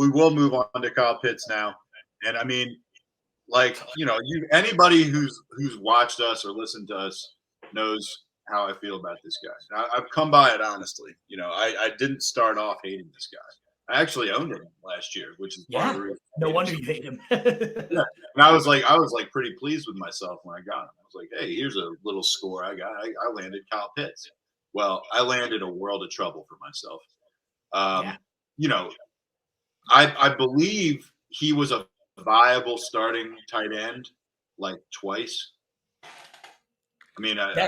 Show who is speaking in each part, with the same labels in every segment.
Speaker 1: we will move on to Kyle Pitts now. And I mean, like, anybody who's watched us or listened to us knows how I feel about this guy. I've come by it honestly. I didn't start off hating this guy. I actually owned him last year, which is part of the reason.
Speaker 2: No wonder you hate him.
Speaker 1: Yeah. And I was like pretty pleased with myself when I got him. I was like, hey, here's a little score I got. I landed Kyle Pitts. Well, I landed a world of trouble for myself. I believe he was a viable starting tight end like twice. I mean, I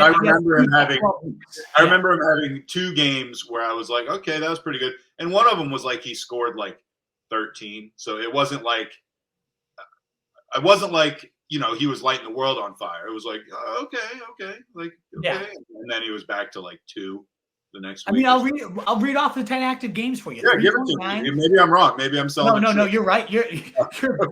Speaker 1: remember him having 2 games where I was like, okay, that was pretty good. And one of them was like he scored like 13. So it wasn't like he was lighting the world on fire. It was like, okay. And then he was back to like 2 the next week.
Speaker 2: I mean, I'll read off the 10 active games for you.
Speaker 1: Yeah, give it to me. Maybe I'm wrong. Maybe I'm selling.
Speaker 2: No, you're right. You're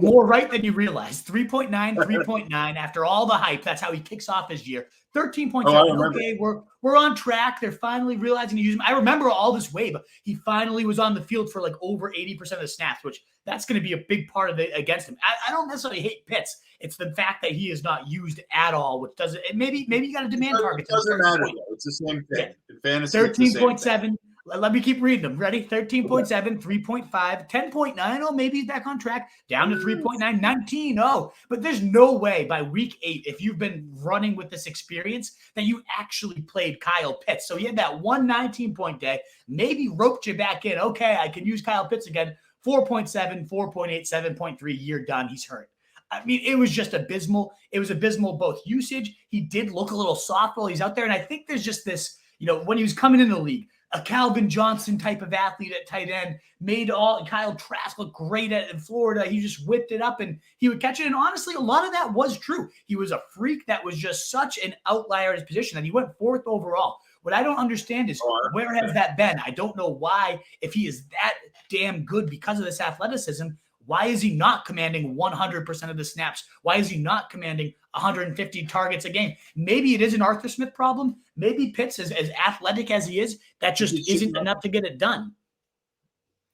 Speaker 2: more right than you realize. 3.9 after all the hype. That's how he kicks off his year. 13.7. Okay, we're on track. They're finally realizing to use him. I remember all this wave. He finally was on the field for like over 80% of the snaps, which that's going to be a big part of it against him. I don't necessarily hate Pitts. It's the fact that he is not used at all, which doesn't. Maybe you got a demand target.
Speaker 1: It doesn't matter. It's the same thing.
Speaker 2: Yeah.
Speaker 1: In fantasy,
Speaker 2: 13.7. Let me keep reading them. Ready? 13.7, 3.5, 10.9. Oh, maybe he's back on track. Down to 3.9, 19. Oh, but there's no way by week 8, if you've been running with this experience, that you actually played Kyle Pitts. So he had that 119-point day, maybe roped you back in. Okay, I can use Kyle Pitts again. 4.7, 4.8, 7.3. Year done. He's hurt. I mean, it was just abysmal. It was abysmal, both usage. He did look a little soft while he's out there. And I think there's just this, when he was coming in the league, a Calvin Johnson type of athlete at tight end made Kyle Trask look great in Florida. He just whipped it up and he would catch it. And honestly, a lot of that was true. He was a freak that was just such an outlier in his position that he went 4th overall. What I don't understand is where has that been? I don't know why, if he is that damn good because of this athleticism, why is he not commanding 100% of the snaps? Why is he not commanding 150 targets a game? Maybe it is an Arthur Smith problem. Maybe Pitts, as athletic as he is, that just isn't enough to get it done.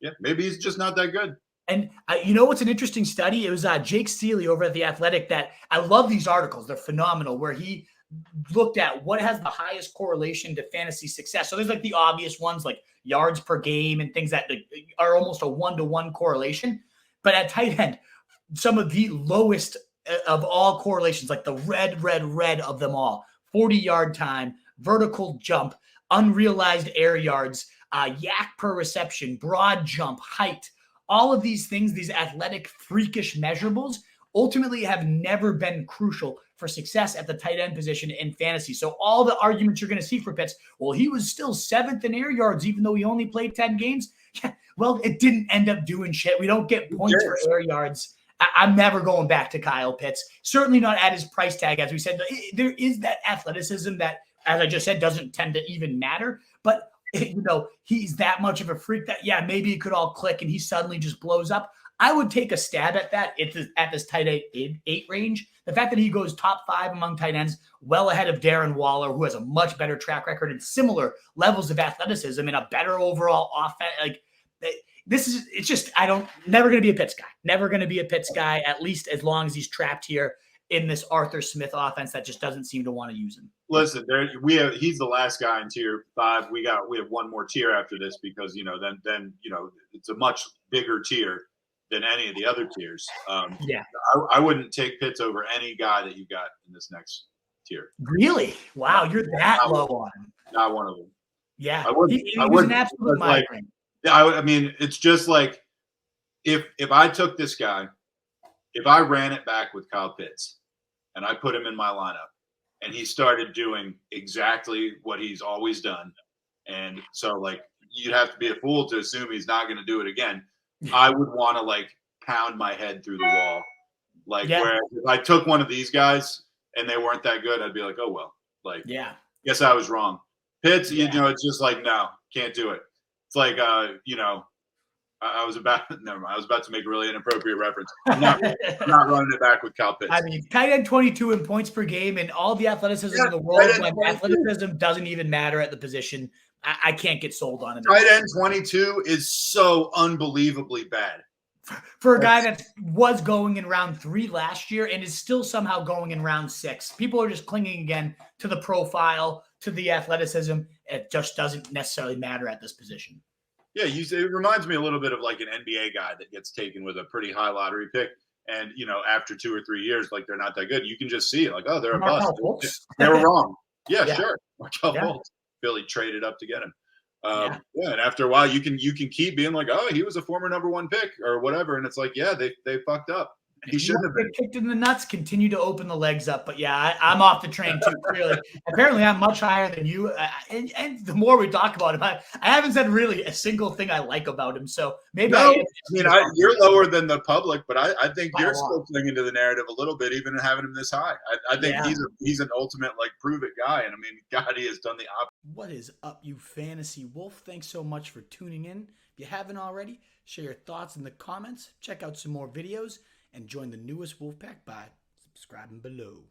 Speaker 1: Yeah, maybe he's just not that good.
Speaker 2: And what's an interesting study? It was Jake Seeley over at The Athletic that I love these articles. They're phenomenal, where he looked at what has the highest correlation to fantasy success. So there's like the obvious ones like yards per game and things that are almost a 1-to-1 correlation. But at tight end, some of the lowest of all correlations, like the red of them all, 40-yard time, vertical jump, unrealized air yards, yak per reception, broad jump, height, all of these things, these athletic, freakish measurables, ultimately have never been crucial for success at the tight end position in fantasy. So all the arguments you're going to see for Pitts, well, he was still 7th in air yards, even though he only played 10 games. Yeah, well, it didn't end up doing shit. We don't get points for air yards. I'm never going back to Kyle Pitts. Certainly not at his price tag. As we said, there is that athleticism that, as I just said, doesn't tend to even matter. But, he's that much of a freak that, maybe it could all click and he suddenly just blows up. I would take a stab at that at this tight eight range. The fact that he goes top 5 among tight ends, well ahead of Darren Waller, who has a much better track record and similar levels of athleticism and a better overall offense. Like never going to be a Pitts guy. Never going to be a Pitts guy, at least as long as he's trapped here in this Arthur Smith offense that just doesn't seem to want to use him.
Speaker 1: Listen, he's the last guy in tier 5. We have one more tier after this because then it's a much bigger tier than any of the other tiers. I wouldn't take Pitts over any guy that you got in this next tier.
Speaker 2: Really? Wow, you're that low on him.
Speaker 1: Not one of them.
Speaker 2: Yeah,
Speaker 1: I wouldn't.
Speaker 2: He was an absolute migraine.
Speaker 1: I mean, it's just like if I took this guy, if I ran it back with Kyle Pitts and I put him in my lineup and he started doing exactly what he's always done, and so like you'd have to be a fool to assume he's not going to do it again. I would want to like pound my head through the wall. Whereas if I took one of these guys and they weren't that good, I'd be like, oh, well, guess I was wrong. Pitts, it's just like, no, can't do it. It's like, I was about never mind. I was about to make a really inappropriate reference. I'm not running it back with Kyle Pitts.
Speaker 2: I mean, tight end 22 in points per game and all the athleticism in the world, when athleticism doesn't even matter at the position. I can't get sold on him.
Speaker 1: Tight end 22 is so unbelievably bad.
Speaker 2: For a guy that was going in round 3 last year and is still somehow going in round 6. People are just clinging again to the profile, to the athleticism. It just doesn't necessarily matter at this position.
Speaker 1: Yeah, it reminds me a little bit of like an NBA guy that gets taken with a pretty high lottery pick. And, after 2 or 3 years, like they're not that good. You can just see it like, oh, they're a bust. They were wrong. Yeah, sure. Markel Fultz. Philly traded up to get him. And after a while, you can keep being like, oh, he was a former number 1 pick or whatever. And it's like, yeah, they fucked up. He shouldn't have been
Speaker 2: kicked in the nuts. Continue to open the legs up, but yeah, I'm off the train too. Clearly, apparently, I'm much higher than you. And the more we talk about him, I haven't said really a single thing I like about him. So maybe
Speaker 1: you're lower than the public, but I think you're still clinging to the narrative a little bit, even having him this high. I think he's an ultimate like prove it guy, and I mean, God, he has done the opposite.
Speaker 2: What is up, you fantasy wolf? Thanks so much for tuning in. If you haven't already, share your thoughts in the comments. Check out some more videos. And join the newest Wolfpack by subscribing below.